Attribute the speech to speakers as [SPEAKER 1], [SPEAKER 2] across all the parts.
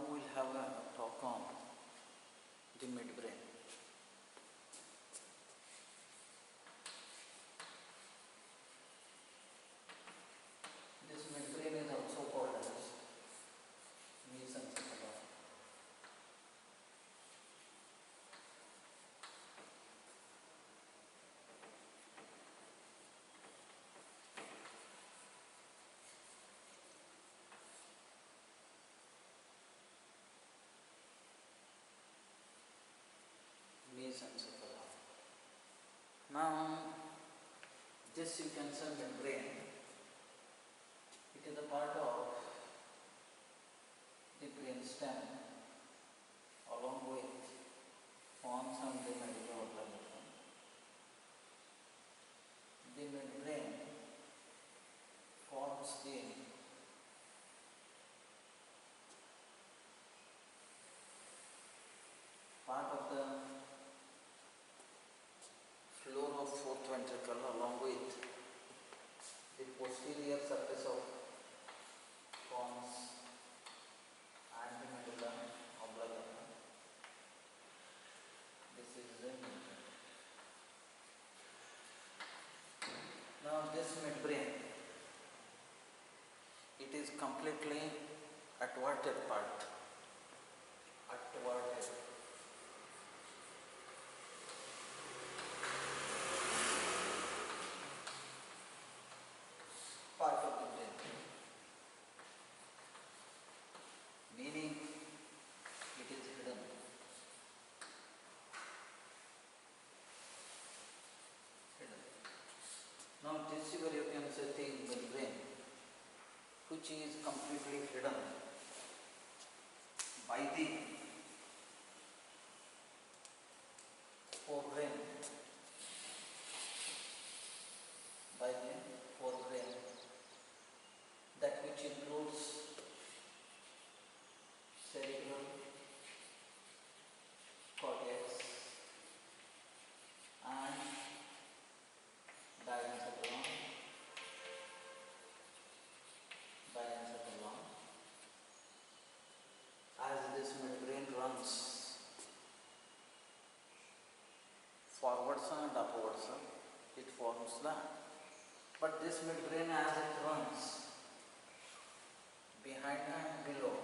[SPEAKER 1] Now we'll have a talk on the midbrain. This midbrain is also called as mesencephalon. Mesencephalon. Now, this you can see membrane. It is a part of the brain stem along with pons and the medulla oblongata. The midbrain forms the part of the floor of fourth ventricle along with the posterior surface of pons and the medulla oblongata. This is the midbrain. Now this midbrain, it is completely outverted part. Outverted. Part of the brain, meaning it is hidden. Now this is where you can say the midbrain, which is completely hidden by the forebrain, that which includes cerebral cortex and diencephalon. As this midbrain runs forwards and upwards, it forms that. But this midbrain, as it runs behind and below,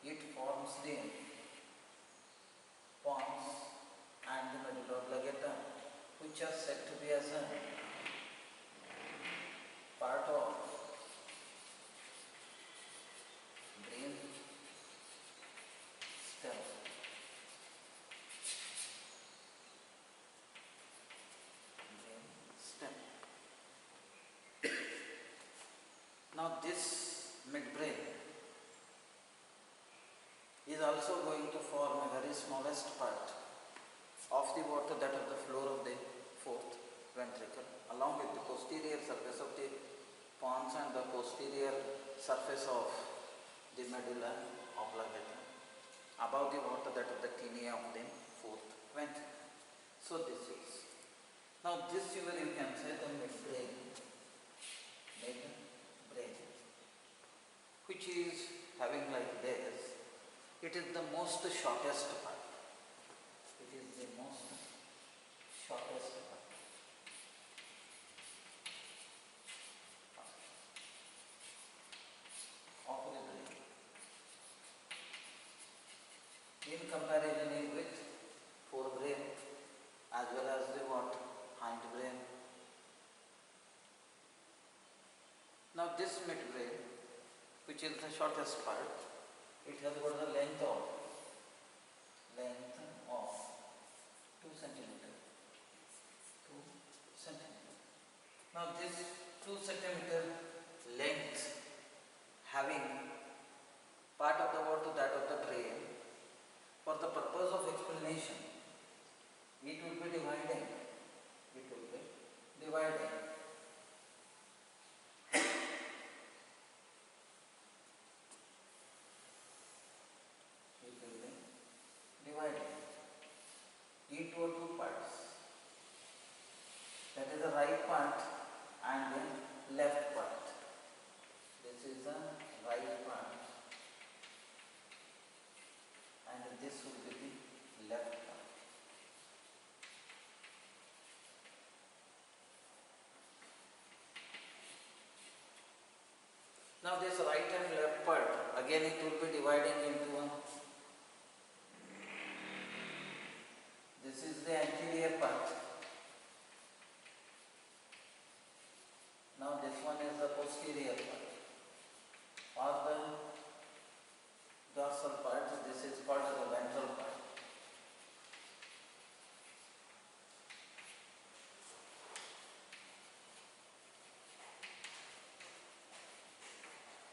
[SPEAKER 1] it forms the pons and the medulla oblongata, which are said to be as a part of brain stem. Now this midbrain is also going to form a very smallest part of the water, that of the floor of the fourth ventricle, along with the posterior surface of the pons and the posterior surface of the medulla oblongata, above the water, that of the tinea of the fourth ventricle. So this is. Now this you can say the midbrain, which is having like this. It is the most shortest part. It is the most shortest part. Of the brain. In comparison with forebrain as well as the hindbrain. Now this midbrain, which is the shortest part, it has got the length of 2 centimeter. 2 centimeter. Now this 2 centimeter length, having part of the water, that of the brain, for the purpose of explanation, it will be dividing. It will be dividing. Into two parts. That is the right part and the left part. This is the right part Now this right and left part, again it will be dividing into a, this is the anterior part. Now this one is the posterior part. For the dorsal part, this is called as the ventral part.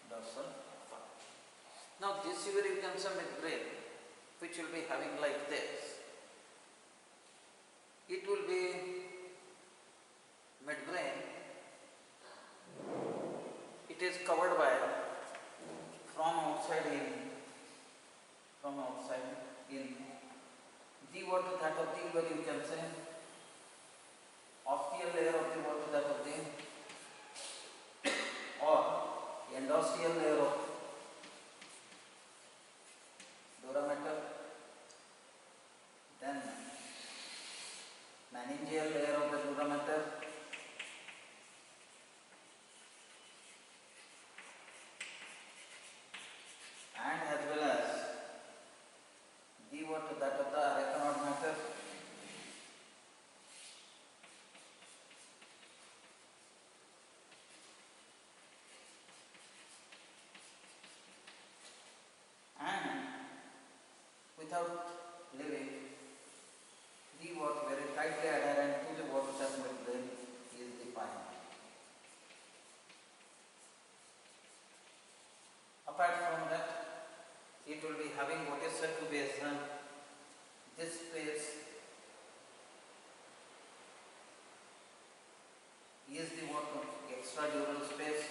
[SPEAKER 1] Dorsal part. Now this here you can see midbrain, which will be having like this. It will be midbrain. It is covered by from outside in, the water that of the where you can say ostial layer of the water that of the or endosteal layer of dura mater, then meningeal layer of the dura mater, and as well as the water that of the arachnoid matter, and without leaving the water very tightly adherent to the water that membrane is the pine. Apart from that, it will be having what is said to be as this space is the water extradural space.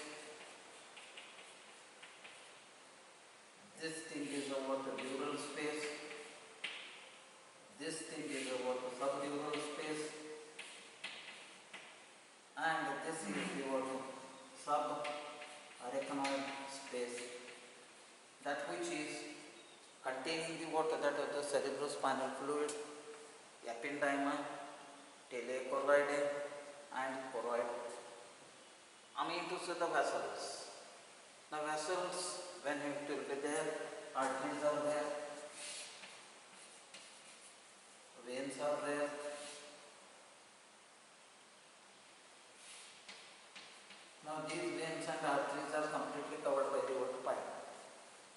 [SPEAKER 1] This thing is the water dural space. This thing is the water subdural space. And this is the water subarachnoid space, that which is containing the water that of the cerebrospinal fluid, ependyma, telechoroidea and choroid. I mean to say the vessels. The vessels, when it will be there, arteries are there, veins are there, now these veins and arteries are completely covered by the water pipe.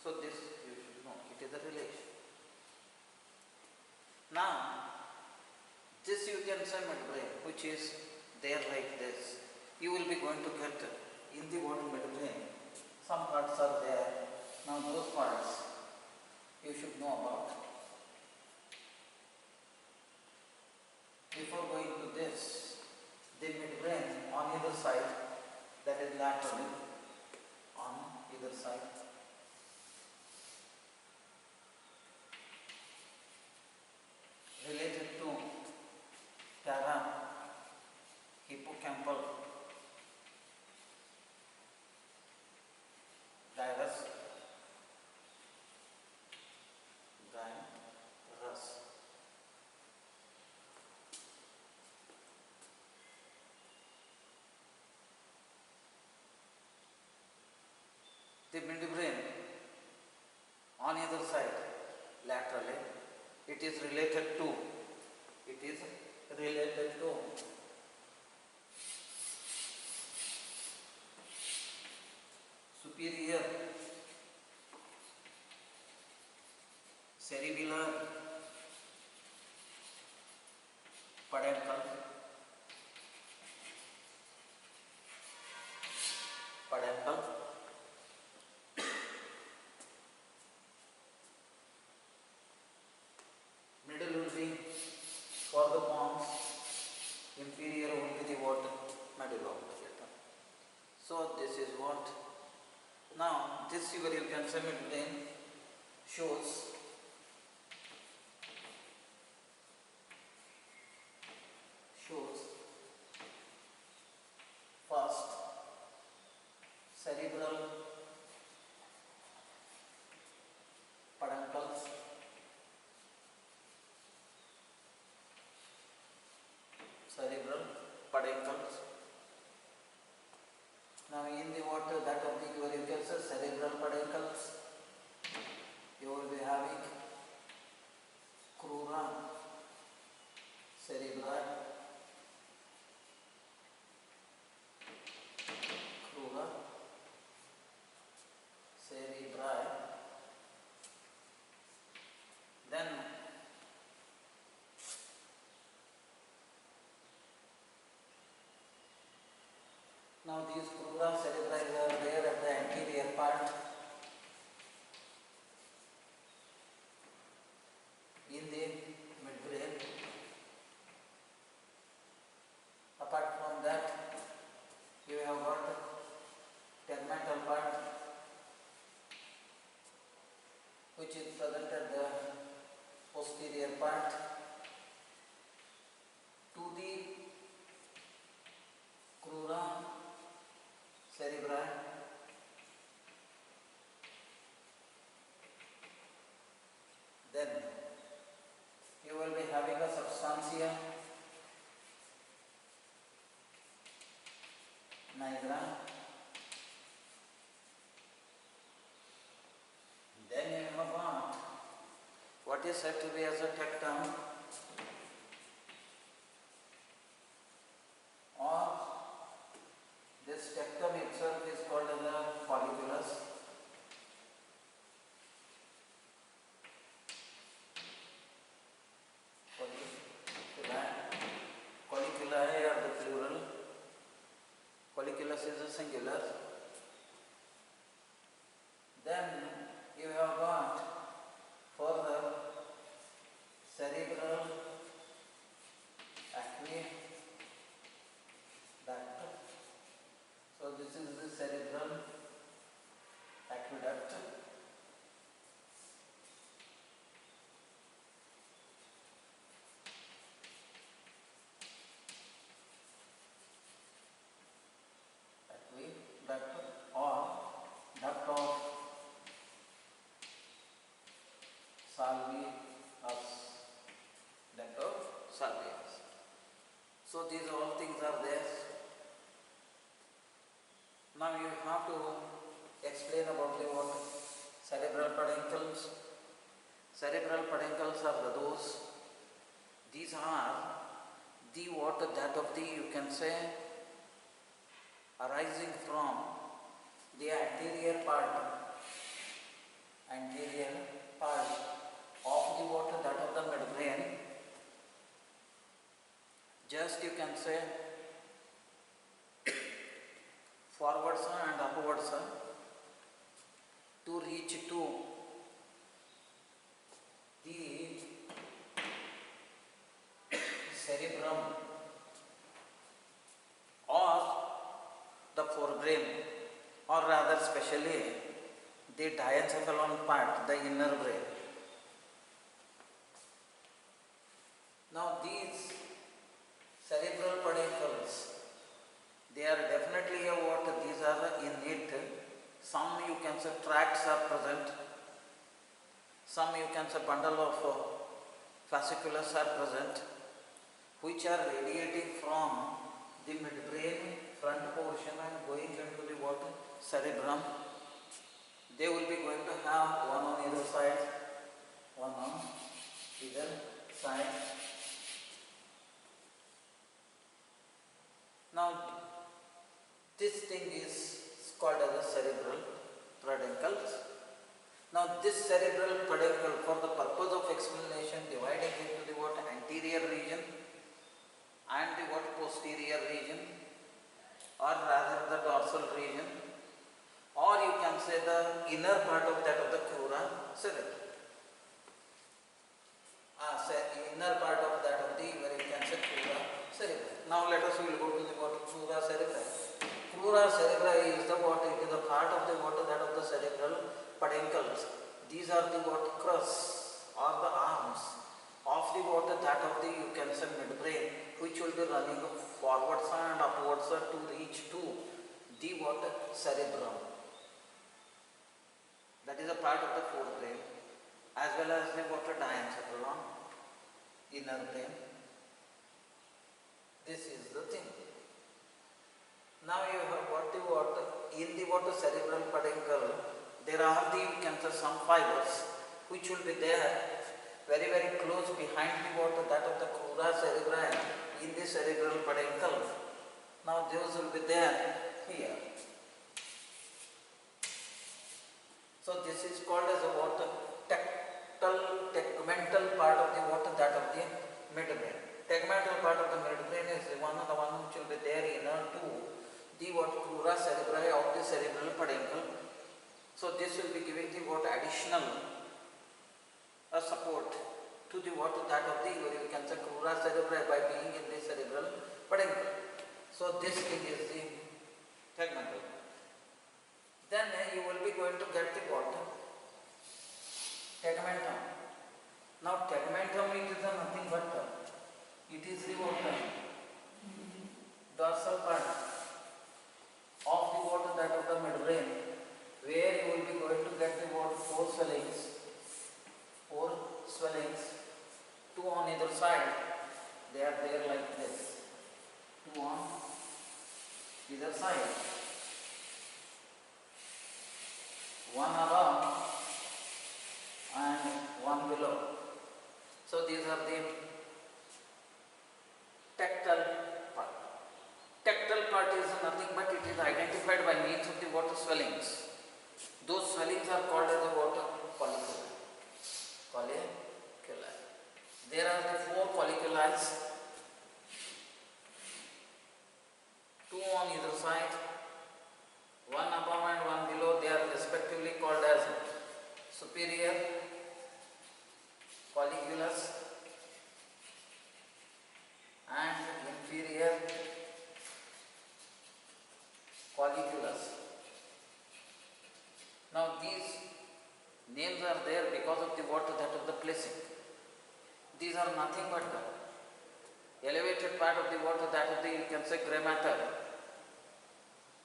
[SPEAKER 1] So this you should know, it is a relation. Now this you can say midbrain, which is there like this. You will be going to get in the water midbrain, some parts are there. Now those parts you should know about. Before going to this, the midbrain on either side, that is laterally on either side, related to hippocampal gyrus, the midbrain on either side laterally, it is related to superior cerebellar peduncle, middle will be for the pons, inferior will be the water medulla oblongata. So this is what. Now this figure you can say midbrain shows first cerebral peduncles, Now in the water that of the you can Now these crura cerebri are there at the anterior part in the midbrain. Apart from that, you have got tegmental part, which is present at the posterior part to the crura cerebri. Then you will be having a substantia nigra. Then you have got what is said to be as a tectum, or this tectum itself is called as a folliculus. Colliculi are the plural. Colliculus is a singular. Then you have got further cerebral aqueduct. So this is the cerebral aqueduct. Or duct of Salvius. Duct of Salvius. So these all things are there. Now you have to explain about the what cerebral peduncles. Cerebral peduncles are those. These are the what that of the, you can say, arising from the anterior part of the water, that of the midbrain. Just you can say forwards and upwards to reach to the cerebrum or the forebrain, or rather specially the diencephalon part, the inner brain. Now these cerebral peduncles, they are definitely a what, these are innate. Some you can say tracts are present, some you can say bundle of fasciculus are present, which are radiating from the midbrain front portion and going into the what, cerebrum. They will be going to have one on either side, one on either side. Now this thing is called as a cerebral peduncles. Now this cerebral peduncle, for the purpose of explanation, dividing into the what, anterior region and the what, posterior region, or rather the dorsal region, or you can say the inner part of that of the crura cerebri. Inner part of that of the, where you can say crura cerebri. Now let us will go to the what, crura cerebri. Crura cerebri is the what, it is the part of the what, that of the cerebral peduncles. These are the what, crus or the arms of the what, that of the, you can say, midbrain, which will be running forwards and upwards to reach to the what, cerebrum. That is a part of the forebrain, as well as the what, diencephalon, inner brain. This is the thing. Now you have what the what, in the what, cerebral peduncle, there are the, you can say, some fibers which will be there very very close behind the what, that of the crura cerebri in the cerebral peduncle. Now those will be there here. So this is called as a what, tegmental part of the what, that of the midbrain. Tegmental part of the midbrain is the one which will be there inner to the what crura cerebri of the cerebral peduncle. So this will be giving the what additional support to the what that of the we can say crura cerebri by being in the cerebral peduncle. So this thing is the tegmental. Then you will be going to get the what tegmentum. Now tegmentum it is nothing but it is the what dorsal part of the what that of the midbrain, where you will be going to get the what four swellings, two on either side. They are there like this, two on either side, one above and one below. So these are the tactile part. Tactile part is nothing but it is identified by means of the water swellings. Those swellings are called as the water folliculi. There are the four folliculi, two on either side, one above and one below. They are respectively called as superior colliculus and inferior colliculus. Now these names are there because of the water that of the placing. These are nothing but the elevated part of the water that of the you can say grey matter,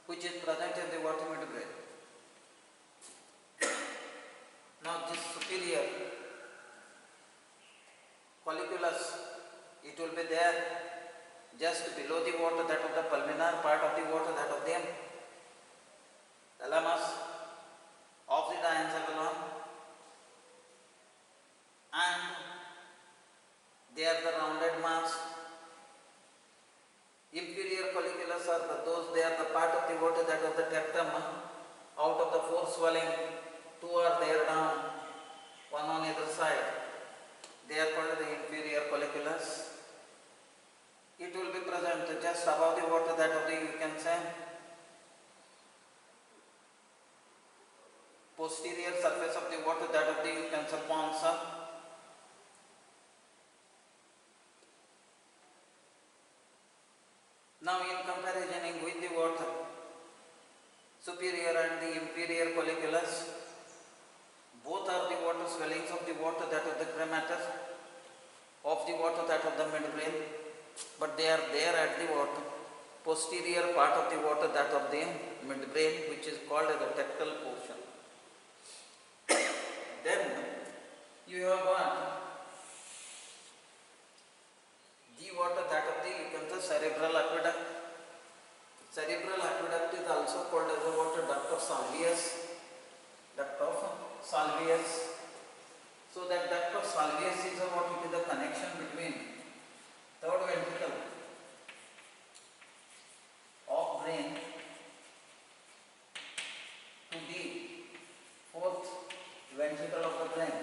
[SPEAKER 1] which is present in the water midbrain. Now this superior colliculus, it will be there just below the water that of the pulmonar part of the water that of the thalamus of the diencephalon, and they are the rounded mass. Inferior colliculus are those, they are the part of the water that of the tectum. Out of the four swelling, two are there down, one on either side. They are called the inferior colliculus. It will be present just above the water that of the you can say posterior surface of the water that of the you can say pons. Now in comparison with the water superior and the inferior colliculus, both are the water swellings of the water that of the grey matter of the water that of the midbrain, but they are there at the water posterior part of the water that of the midbrain, which is called as the tectal portion. Then you have got the water that of the you can say cerebral aqueduct. Cerebral aqueduct is also called as the water duct of Salvius. So that duct of Salvius is what it is the connection between third ventricle of brain to the fourth ventricle of the brain.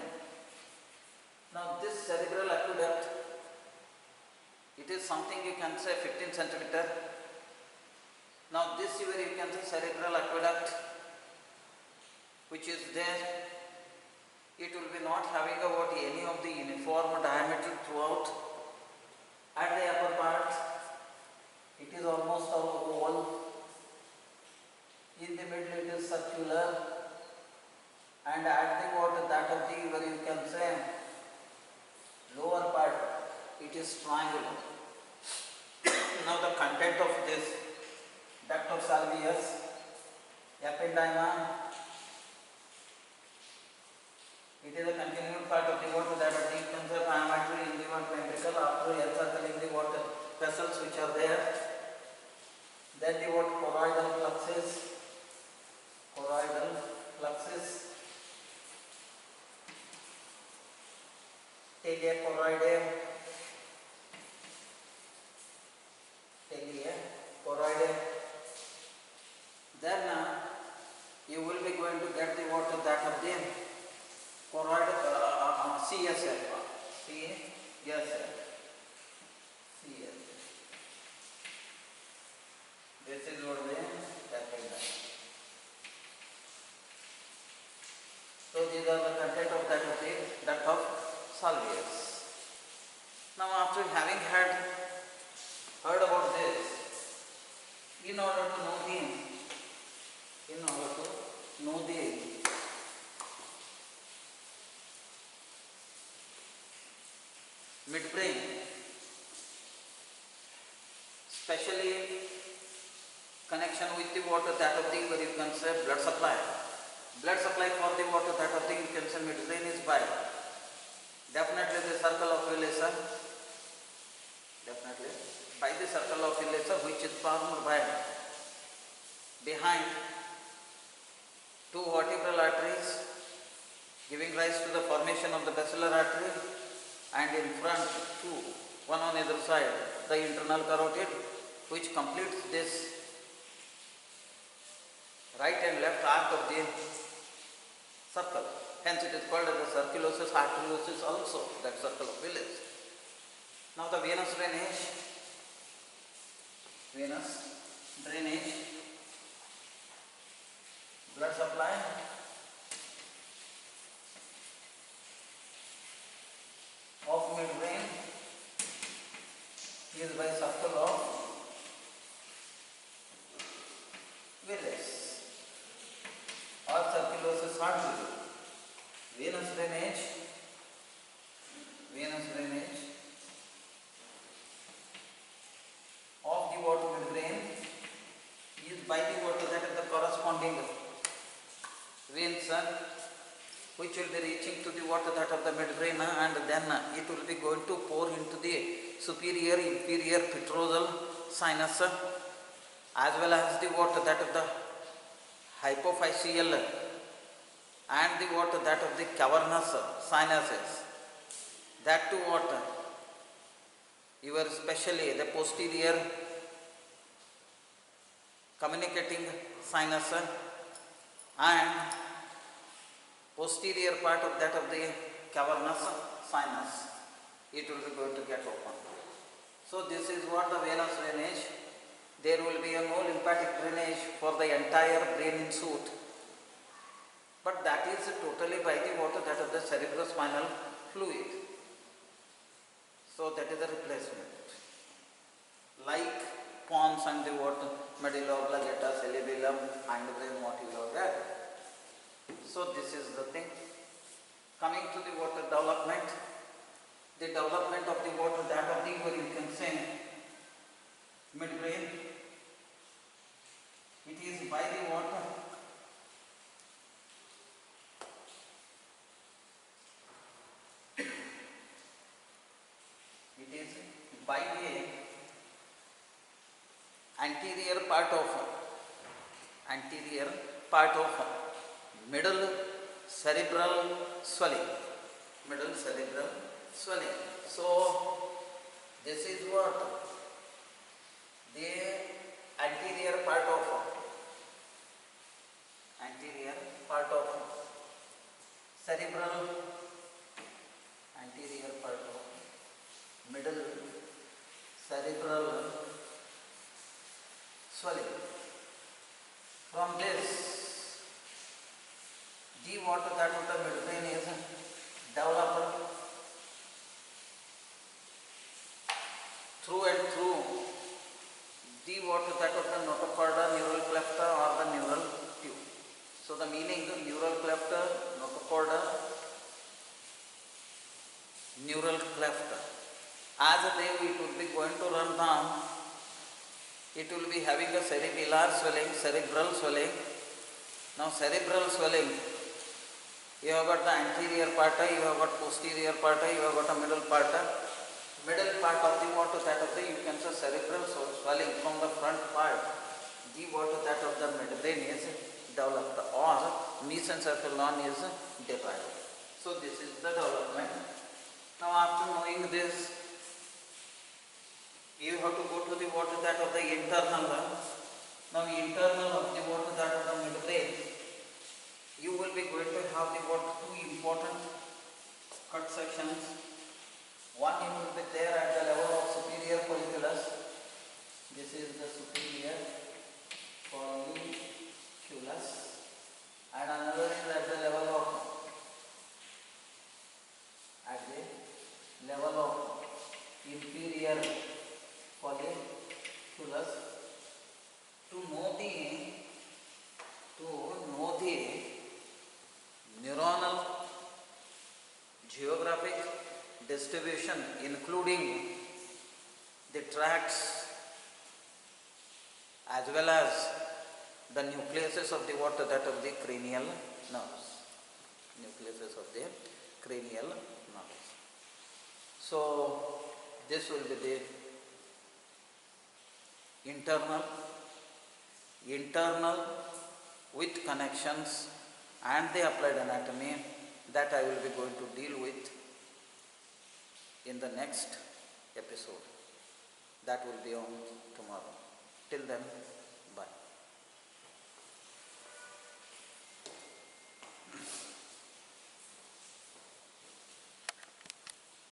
[SPEAKER 1] Now this cerebral aqueduct, it is something you can say 15 centimeter. Now this you can say cerebral aqueduct, which is there, it will be not having about any of the uniform diameter throughout. At the upper part, it is almost oval. In the middle, it is circular, and at the water that of the where you can say lower part, it is triangular. Now the content of this duct of Salvius, ependyma, it is a continued part of the water that of the cancer diameter in the one ventricle after encircling the water vessels which are there. Then the what choroidal plexus, talia choroidea, then you will be going to get the water that of the choroid CSF. This is what they connection with the water, that of the, where you can say blood supply. Blood supply for the water, that of the, you can say mid-brain is by definitely the circle of Willis, definitely by the circle of Willis, which is formed by behind two vertebral arteries, giving rise to the formation of the basilar artery, and in front two, one on either side, the internal carotid, which completes this right and left arc of the circle. Hence it is called as the circulosus arteriosus also, that circle of Willis. Now the venous drainage, blood supply of midbrain is by circle of Willis or circulosus artery. Venous drainage of the water midbrain is by the water, that is the corresponding veins which will be reaching to the water, that of the midbrain, and then it will be going to pour into the superior inferior petrosal sinus, as well as the water, that of the hypophyseal and the water, that of the cavernous sinuses. That too water, your especially the posterior communicating sinus and posterior part of that of the cavernous sinus, it will be going to get open. So this is what the venous drainage. There will be a no lymphatic drainage for the entire brain in suit, but that is totally by the water, that of the cerebrospinal fluid. So that is the replacement. Like pons and the water, medulla oblongata, cerebellum, hindbrain, what you have read. So this is the thing. Coming to the water development, the development of the water, that of the, where you can say midbrain, it is by the water. It is by the anterior part of middle cerebral swelling. So this is what the anterior part of cerebral, anterior part of middle cerebral swelling. From this, the water, that of the midbrain is developed through and through the water, that of the notochorda, neural clefta, or the neural tube. So the meaning of neural clefta, notochorda, neural clefta. As it will be going to run down, it will be having a cerebellar swelling, cerebral swelling. Now cerebral swelling, you have got the anterior part, you have got posterior part, you have got a middle part. Middle part of the water, that of the, you can say cerebral swelling from the front part, the water, that of the midbrain is developed, or mesencephalon is divided. So this is the development. Now after knowing this, you have to go to the water, that of the internal. Now internal of the water, that of the midbrain, you will be going to have the water, two important cut sections. One, it will be there at the level of superior colliculus. This is the superior colliculus, and another is at the level of inferior colliculus. To know the neuronal geographic distribution, including the tracts as well as the nucleuses of the what, that of the cranial nerves. Nucleuses of the cranial nerves. So this will be the internal with connections and the applied anatomy, that I will be going to deal with in the next episode. That will be on tomorrow. Till then,